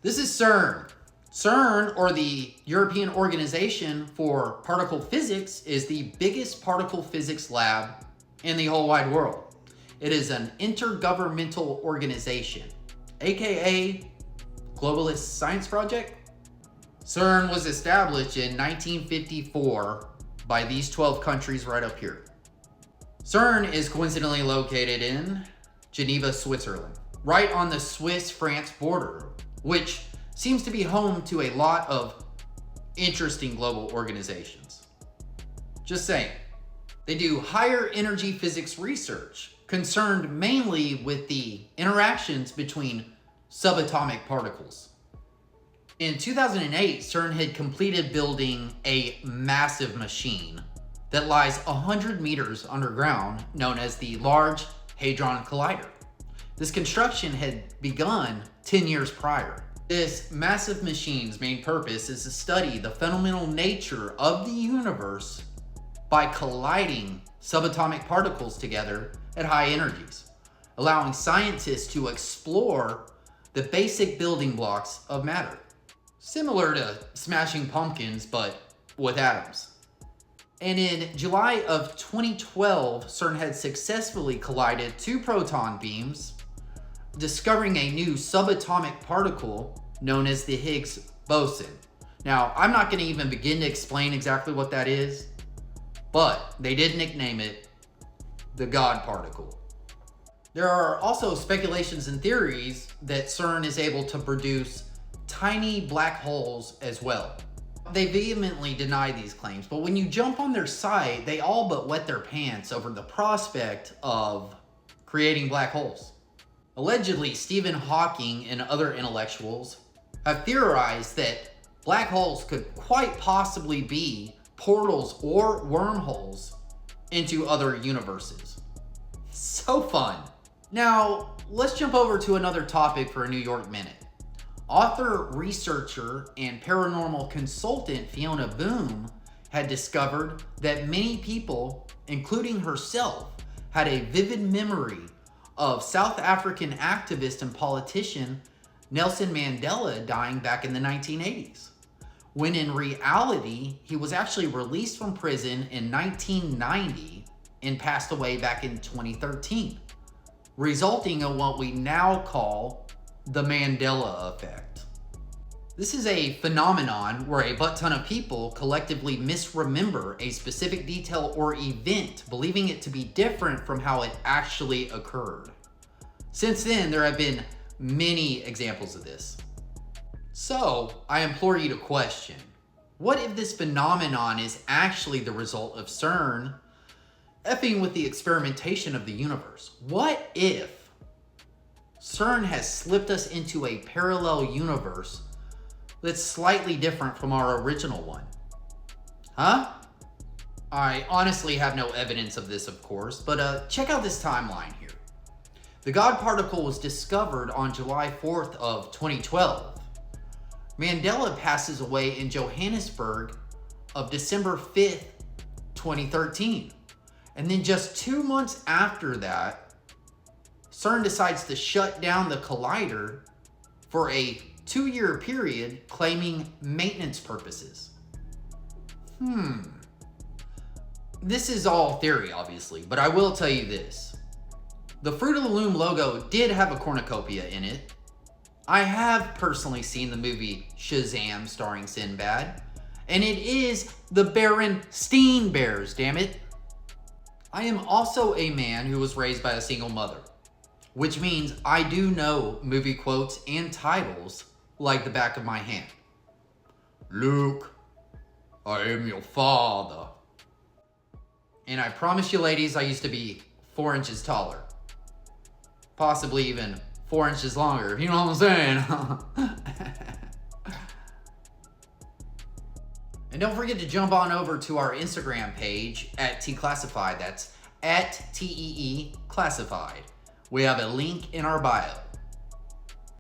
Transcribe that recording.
This is CERN. CERN, or the European Organization for Particle Physics, is the biggest particle physics lab in the whole wide world. It is an intergovernmental organization, aka Globalist Science Project. CERN was established in 1954 by these 12 countries right up here. CERN is coincidentally located in Geneva, Switzerland, right on the Swiss-France border, which seems to be home to a lot of interesting global organizations. Just saying. They do higher energy physics research, concerned mainly with the interactions between subatomic particles. In 2008, CERN had completed building a massive machine that lies 100 meters underground, known as the Large Hadron Collider. This construction had begun 10 years prior. This massive machine's main purpose is to study the fundamental nature of the universe by colliding subatomic particles together at high energies, allowing scientists to explore the basic building blocks of matter. Similar to smashing pumpkins, but with atoms. And in July of 2012, CERN had successfully collided two proton beams, discovering a new subatomic particle known as the Higgs boson. Now, I'm not going to even begin to explain exactly what that is, but they did nickname it the God particle. There are also speculations and theories that CERN is able to produce tiny black holes as well. They vehemently deny these claims, but when you jump on their site, they all but wet their pants over the prospect of creating black holes. Allegedly, Stephen Hawking and other intellectuals have theorized that black holes could quite possibly be portals or wormholes into other universes. So fun. Now, let's jump over to another topic for a New York Minute. Author, researcher, and paranormal consultant Fiona Boom had discovered that many people, including herself, had a vivid memory of South African activist and politician Nelson Mandela dying back in the 1980s, when in reality, he was actually released from prison in 1990 and passed away back in 2013, resulting in what we now call the Mandela effect. This is a phenomenon where a butt ton of people collectively misremember a specific detail or event, believing it to be different from how it actually occurred. Since then, there have been many examples of this. So, I implore you to question, what if this phenomenon is actually the result of CERN effing with the experimentation of the universe? What if CERN has slipped us into a parallel universe that's slightly different from our original one? Huh? I honestly have no evidence of this, of course, but check out this timeline here. The God particle was discovered on July 4th of 2012. Mandela passes away in Johannesburg of December 5th, 2013. And then just 2 months after that, CERN decides to shut down the collider for a 2-year period, claiming maintenance purposes. This is all theory, obviously, but I will tell you this. The Fruit of the Loom logo did have a cornucopia in it. I have personally seen the movie Shazaam starring Sinbad, and it is the Berenstein Bears, damn it. I am also a man who was raised by a single mother, which means I do know movie quotes and titles like the back of my hand. Luke, I am your father. And I promise you ladies, I used to be 4 inches taller. Possibly even 4 inches longer, you know what I'm saying? And don't forget to jump on over to our Instagram page at @TClassified. That's @TEE Classified. We have a link in our bio.